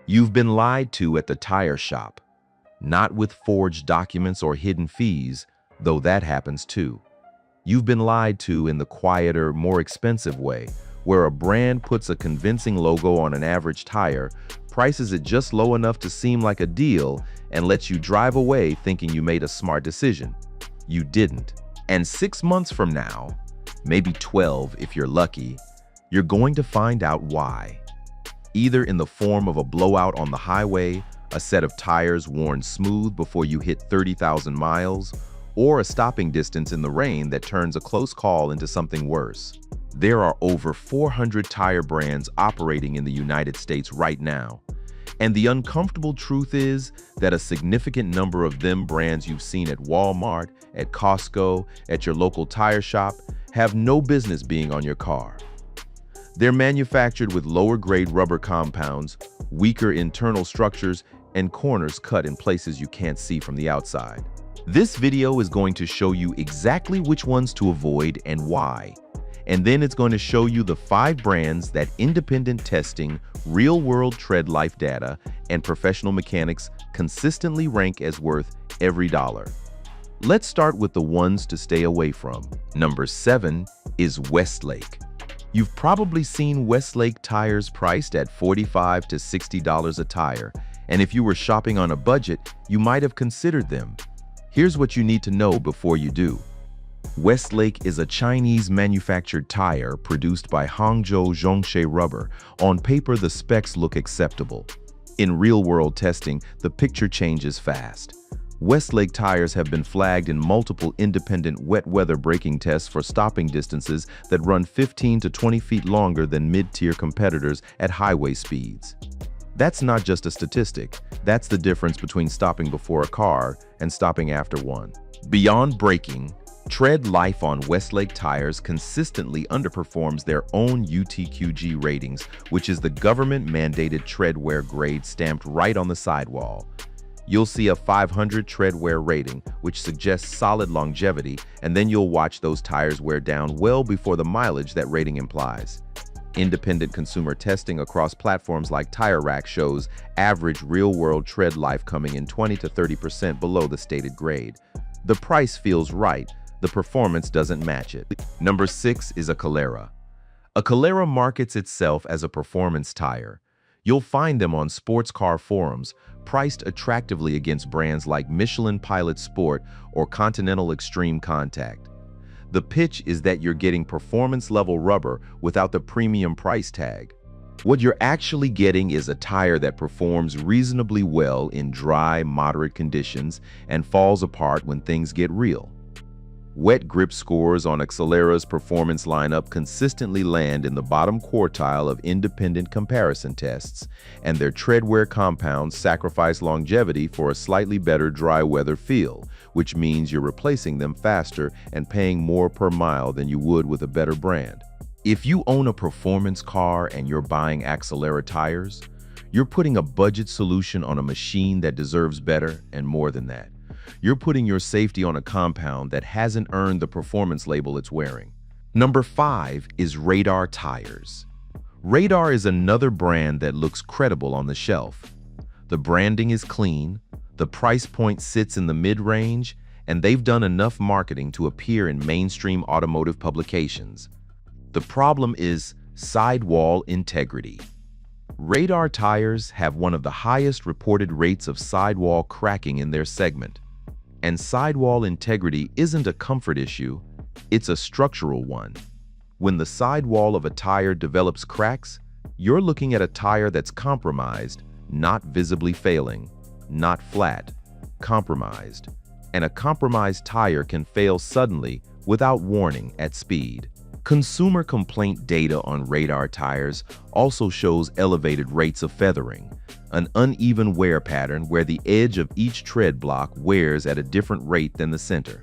You've been lied to at the tire shop, not with forged documents or hidden fees, though that happens too. You've been lied to in the quieter, more expensive way, where a brand puts a convincing logo on an average tire, prices it just low enough to seem like a deal, and lets you drive away thinking you made a smart decision. You didn't. And 6 months from now, maybe 12 if you're lucky, you're going to find out why. Either in the form of a blowout on the highway, a set of tires worn smooth before you hit 30,000 miles, or a stopping distance in the rain that turns a close call into something worse. There are over 400 tire brands operating in the United States right now. And the uncomfortable truth is that a significant number of them brands you've seen at Walmart, at Costco, at your local tire shop, have no business being on your car. They're manufactured with lower-grade rubber compounds, weaker internal structures, and corners cut in places you can't see from the outside. This video is going to show you exactly which ones to avoid and why. And then it's going to show you the 5 brands that independent testing, real-world tread life data, and professional mechanics consistently rank as worth every dollar. Let's start with the ones to stay away from. Number 7 is Westlake. You've probably seen Westlake tires priced at $45 to $60 a tire, and if you were shopping on a budget, you might have considered them. Here's what you need to know before you do. Westlake is a Chinese-manufactured tire produced by Hangzhou Zhongshe Rubber. On paper, the specs look acceptable. In real-world testing, the picture changes fast. Westlake tires have been flagged in multiple independent wet weather braking tests for stopping distances that run 15 to 20 feet longer than mid-tier competitors at highway speeds. That's not just a statistic. That's the difference between stopping before a car and stopping after one. Beyond braking, tread life on Westlake tires consistently underperforms their own UTQG ratings, which is the government-mandated tread wear grade stamped right on the sidewall. You'll see a 500 tread wear rating, which suggests solid longevity, and then you'll watch those tires wear down well before the mileage that rating implies. Independent consumer testing across platforms like Tire Rack shows average real-world tread life coming in 20 to 30% below the stated grade. The price feels right, the performance doesn't match it. Number 6 is Axelera. Axelera markets itself as a performance tire. You'll find them on sports car forums, priced attractively against brands like Michelin Pilot Sport or Continental Extreme Contact. The pitch is that you're getting performance-level rubber without the premium price tag. What you're actually getting is a tire that performs reasonably well in dry, moderate conditions and falls apart when things get real. Wet grip scores on Axelera's performance lineup consistently land in the bottom quartile of independent comparison tests, and their treadwear compounds sacrifice longevity for a slightly better dry weather feel, which means you're replacing them faster and paying more per mile than you would with a better brand. If you own a performance car and you're buying Axelera tires, you're putting a budget solution on a machine that deserves better and more than that. You're putting your safety on a compound that hasn't earned the performance label it's wearing. Number 5 is Radar tires. Radar is another brand that looks credible on the shelf. The branding is clean, the price point sits in the mid-range, and they've done enough marketing to appear in mainstream automotive publications. The problem is sidewall integrity. Radar tires have one of the highest reported rates of sidewall cracking in their segment. And sidewall integrity isn't a comfort issue, it's a structural one. When the sidewall of a tire develops cracks, you're looking at a tire that's compromised, not visibly failing, not flat, compromised. And a compromised tire can fail suddenly without warning at speed. Consumer complaint data on Radar tires also shows elevated rates of feathering, an uneven wear pattern where the edge of each tread block wears at a different rate than the center.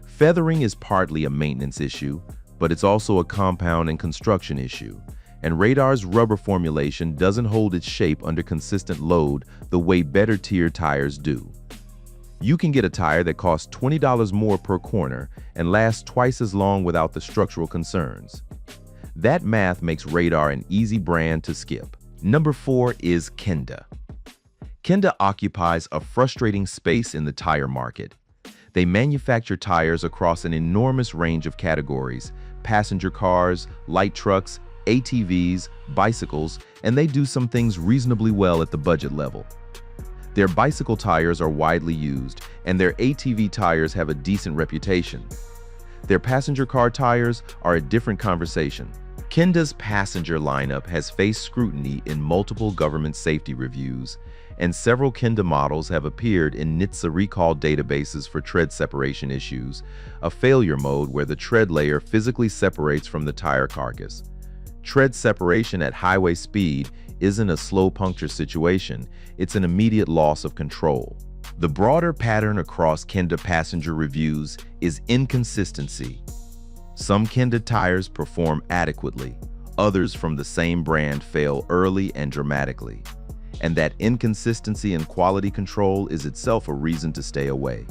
Feathering is partly a maintenance issue, but it's also a compound and construction issue, and Radar's rubber formulation doesn't hold its shape under consistent load the way better tier tires do. You can get a tire that costs $20 more per corner and lasts twice as long without the structural concerns. That math makes Radar an easy brand to skip. Number 4 is Kenda. Kenda occupies a frustrating space in the tire market. They manufacture tires across an enormous range of categories: passenger cars, light trucks, ATVs, bicycles, and they do some things reasonably well at the budget level. Their bicycle tires are widely used, and their ATV tires have a decent reputation. Their passenger car tires are a different conversation. Kenda's passenger lineup has faced scrutiny in multiple government safety reviews, and several Kenda models have appeared in NHTSA recall databases for tread separation issues, a failure mode where the tread layer physically separates from the tire carcass. Tread separation at highway speed isn't a slow puncture situation, it's an immediate loss of control. The broader pattern across Kenda passenger reviews is inconsistency. Some Kenda tires perform adequately, others from the same brand fail early and dramatically. And that inconsistency in quality control is itself a reason to stay away.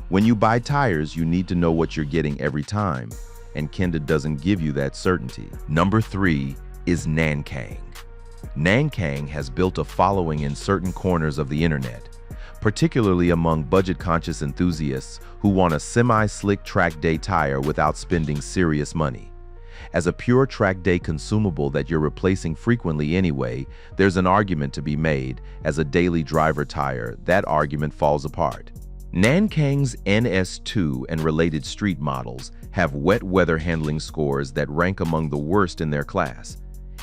When you buy tires, you need to know what you're getting every time, and Kenda doesn't give you that certainty. Number 3 is Nankang. Nankang has built a following in certain corners of the internet, particularly among budget-conscious enthusiasts who want a semi-slick track day tire without spending serious money. As a pure track day consumable that you're replacing frequently anyway, there's an argument to be made. As a daily driver tire, that argument falls apart. Nankang's NS2 and related street models have wet weather handling scores that rank among the worst in their class.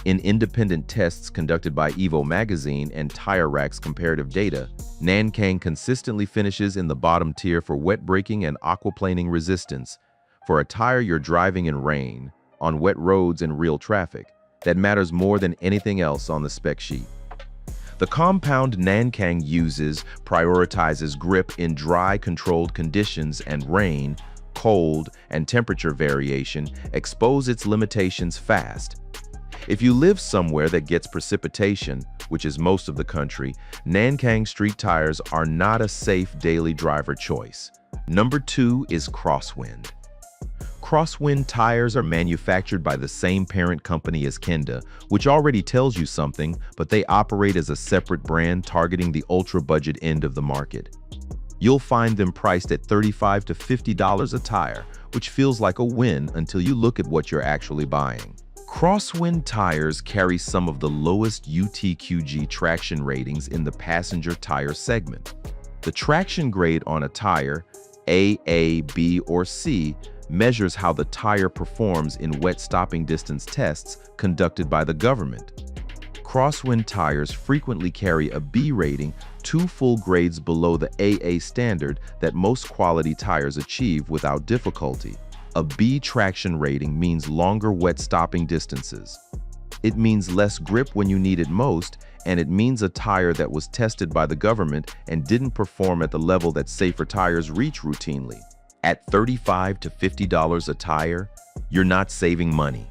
In independent tests conducted by Evo magazine and Tire Rack's comparative data, Nankang consistently finishes in the bottom tier for wet braking and aquaplaning resistance. For a tire you're driving in rain, on wet roads and real traffic, that matters more than anything else on the spec sheet. The compound Nankang uses prioritizes grip in dry, controlled conditions, and rain, cold, and temperature variation expose its limitations fast. If you live somewhere that gets precipitation, which is most of the country, Nankang street tires are not a safe daily driver choice. Number 2 is Crosswind. Crosswind tires are manufactured by the same parent company as Kenda, which already tells you something, but they operate as a separate brand targeting the ultra-budget end of the market. You'll find them priced at $35 to $50 a tire, which feels like a win until you look at what you're actually buying. Crosswind tires carry some of the lowest UTQG traction ratings in the passenger tire segment. The traction grade on a tire, A, B, or C, measures how the tire performs in wet stopping distance tests conducted by the government. Crosswind tires frequently carry a B rating, 2 full grades below the AA standard that most quality tires achieve without difficulty. A B traction rating means longer wet stopping distances. It means less grip when you need it most, and it means a tire that was tested by the government and didn't perform at the level that safer tires reach routinely. At $35 to $50 a tire, you're not saving money.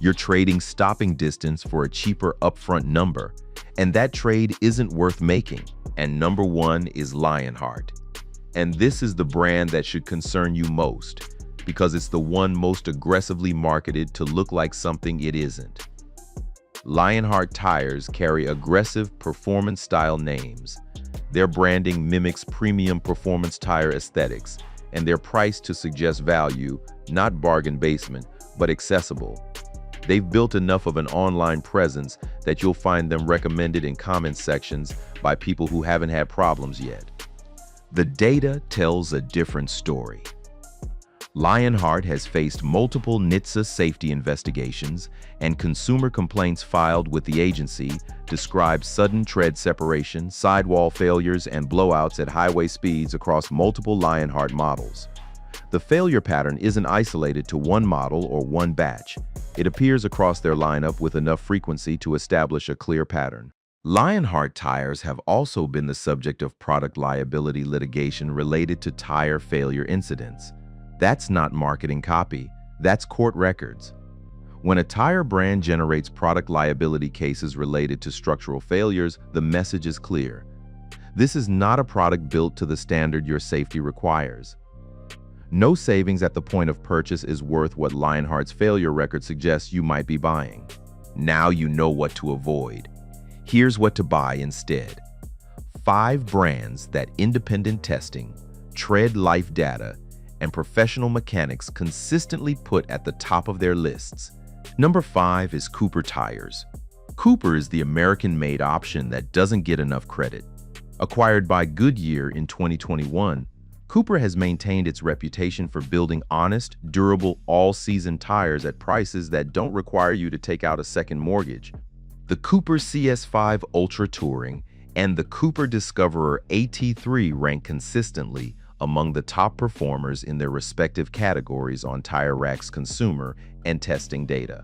You're trading stopping distance for a cheaper upfront number, and that trade isn't worth making. And number 1 is Lionheart. And this is the brand that should concern you most, because it's the one most aggressively marketed to look like something it isn't. Lionheart tires carry aggressive performance-style names. Their branding mimics premium performance tire aesthetics, and they're priced to suggest value, not bargain basement, but accessible. They've built enough of an online presence that you'll find them recommended in comment sections by people who haven't had problems yet. The data tells a different story. Lionheart has faced multiple NHTSA safety investigations, and consumer complaints filed with the agency describe sudden tread separation, sidewall failures, and blowouts at highway speeds across multiple Lionheart models. The failure pattern isn't isolated to one model or one batch. It appears across their lineup with enough frequency to establish a clear pattern. Lionheart tires have also been the subject of product liability litigation related to tire failure incidents. That's not marketing copy, that's court records. When a tire brand generates product liability cases related to structural failures, the message is clear. This is not a product built to the standard your safety requires. No savings at the point of purchase is worth what Lionheart's failure record suggests you might be buying. Now you know what to avoid. Here's what to buy instead. 5 brands that independent testing, tread life data, and professional mechanics consistently put at the top of their lists. Number 5 is Cooper Tires. Cooper is the American-made option that doesn't get enough credit. Acquired by Goodyear in 2021, Cooper has maintained its reputation for building honest, durable, all-season tires at prices that don't require you to take out a second mortgage. The Cooper CS5 Ultra Touring and the Cooper Discoverer AT3 rank consistently among the top performers in their respective categories on Tire Rack's consumer and testing data.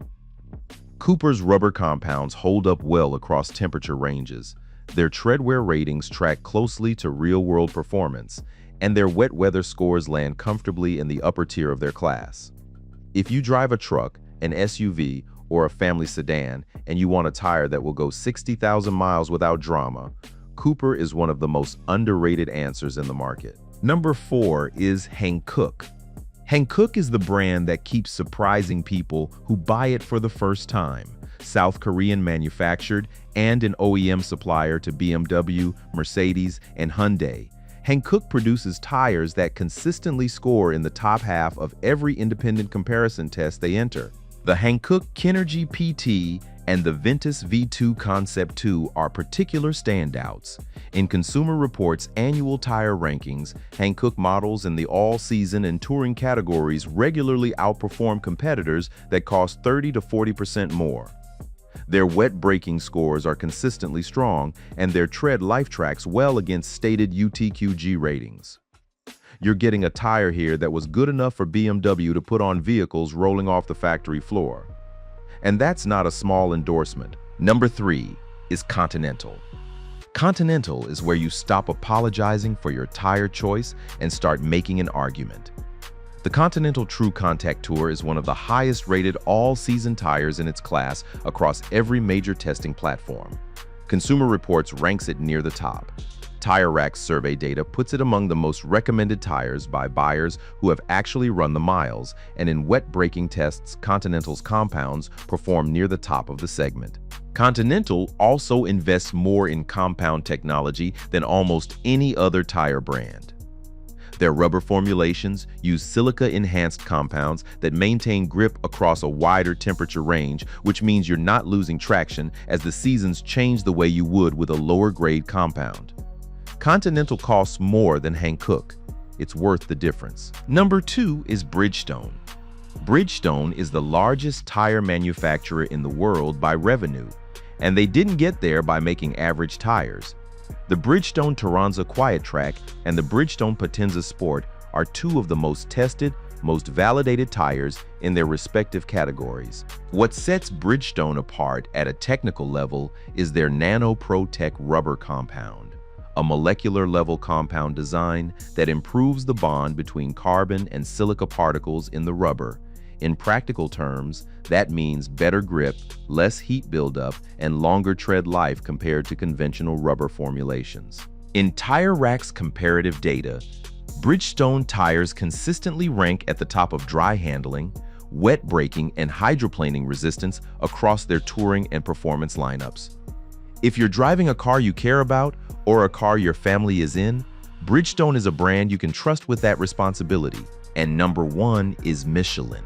Cooper's rubber compounds hold up well across temperature ranges. Their treadwear ratings track closely to real-world performance, and their wet weather scores land comfortably in the upper tier of their class. If you drive a truck, an SUV, or a family sedan, and you want a tire that will go 60,000 miles without drama, Cooper is one of the most underrated answers in the market. Number 4 is Hankook. Hankook is the brand that keeps surprising people who buy it for the first time. South Korean manufactured and an OEM supplier to BMW, Mercedes, and Hyundai, Hankook produces tires that consistently score in the top half of every independent comparison test they enter. The Hankook Kinergy PT and the Ventus V2 Concept 2 are particular standouts. In Consumer Reports' annual tire rankings, Hankook models in the all-season and touring categories regularly outperform competitors that cost 30 to 40% more. Their wet braking scores are consistently strong, and their tread life tracks well against stated UTQG ratings. You're getting a tire here that was good enough for BMW to put on vehicles rolling off the factory floor. And that's not a small endorsement. Number 3 is Continental. Continental is where you stop apologizing for your tire choice and start making an argument. The Continental True Contact Tour is one of the highest-rated all-season tires in its class across every major testing platform. Consumer Reports ranks it near the top. Tire Rack's survey data puts it among the most recommended tires by buyers who have actually run the miles, and in wet braking tests, Continental's compounds perform near the top of the segment. Continental also invests more in compound technology than almost any other tire brand. Their rubber formulations use silica-enhanced compounds that maintain grip across a wider temperature range, which means you're not losing traction as the seasons change the way you would with a lower-grade compound. Continental costs more than Hankook. It's worth the difference. Number 2 is Bridgestone. Bridgestone is the largest tire manufacturer in the world by revenue, and they didn't get there by making average tires. The Bridgestone Turanza Quiet Track and the Bridgestone Potenza Sport are 2 of the most tested, most validated tires in their respective categories. What sets Bridgestone apart at a technical level is their Nano Pro-Tech rubber compound, a molecular-level compound design that improves the bond between carbon and silica particles in the rubber. In practical terms, that means better grip, less heat buildup, and longer tread life compared to conventional rubber formulations. In Tire Rack's comparative data, Bridgestone tires consistently rank at the top of dry handling, wet braking, and hydroplaning resistance across their touring and performance lineups. If you're driving a car you care about or a car your family is in, Bridgestone is a brand you can trust with that responsibility. And number 1 is Michelin.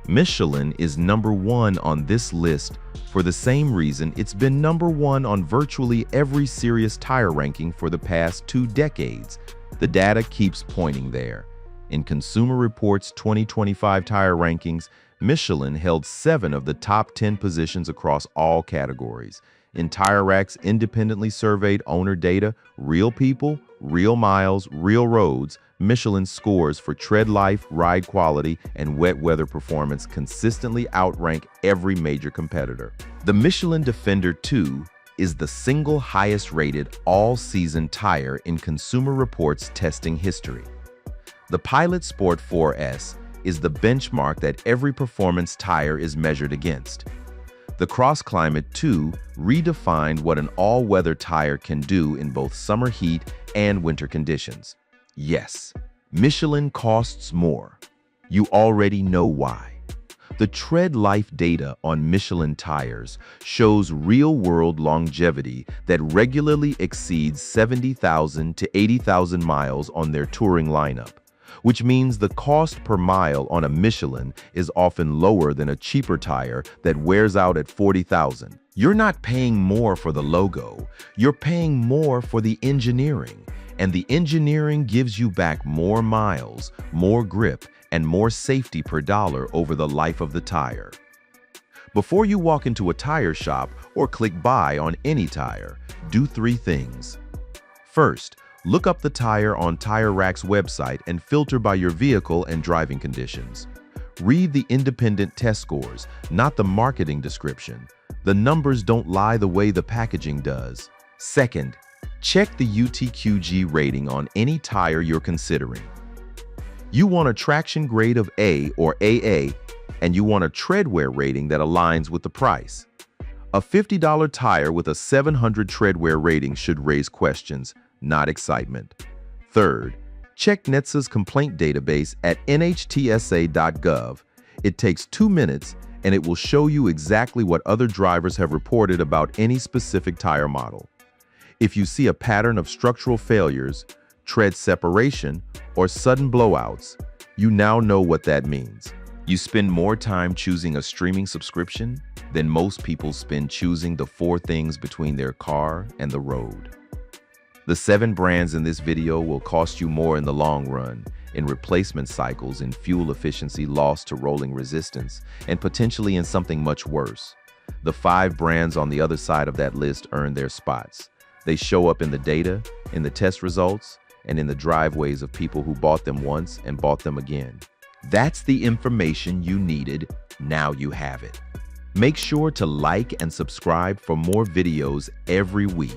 Michelin is number 1 on this list for the same reason it's been number 1 on virtually every serious tire ranking for the past 2 decades. The data keeps pointing there. In Consumer Reports' 2025 tire rankings, Michelin held 7 of the top 10 positions across all categories. In Tire Rack's independently surveyed owner data, real people, real miles, real roads, Michelin scores for tread life, ride quality, and wet weather performance consistently outrank every major competitor. The Michelin Defender 2 is the single highest-rated all-season tire in Consumer Reports' testing history. The Pilot Sport 4S is the benchmark that every performance tire is measured against. The Cross Climate 2 redefined what an all-weather tire can do in both summer heat and winter conditions. Yes, Michelin costs more. You already know why. The tread life data on Michelin tires shows real-world longevity that regularly exceeds 70,000 to 80,000 miles on their touring lineup, which means the cost per mile on a Michelin is often lower than a cheaper tire that wears out at 40,000. You're not paying more for the logo, you're paying more for the engineering, and the engineering gives you back more miles, more grip, and more safety per dollar over the life of the tire. Before you walk into a tire shop or click buy on any tire, do 3 things. First, look up the tire on Tire Rack's website and filter by your vehicle and driving conditions. Read the independent test scores, not the marketing description. The numbers don't lie the way the packaging does. Second, check the UTQG rating on any tire you're considering. You want a traction grade of A or AA, and you want a treadwear rating that aligns with the price. A $50 tire with a 700 treadwear rating should raise questions, not excitement. Third, check NHTSA's complaint database at NHTSA.gov. It takes 2 minutes, and it will show you exactly what other drivers have reported about any specific tire model. If you see a pattern of structural failures, tread separation, or sudden blowouts, you now know what that means. You spend more time choosing a streaming subscription than most people spend choosing the 4 things between their car and the road. The 7 brands in this video will cost you more in the long run, in replacement cycles, in fuel efficiency lost to rolling resistance, and potentially in something much worse. The 5 brands on the other side of that list earn their spots. They show up in the data, in the test results, and in the driveways of people who bought them once and bought them again. That's the information you needed. Now you have it. Make sure to like and subscribe for more videos every week.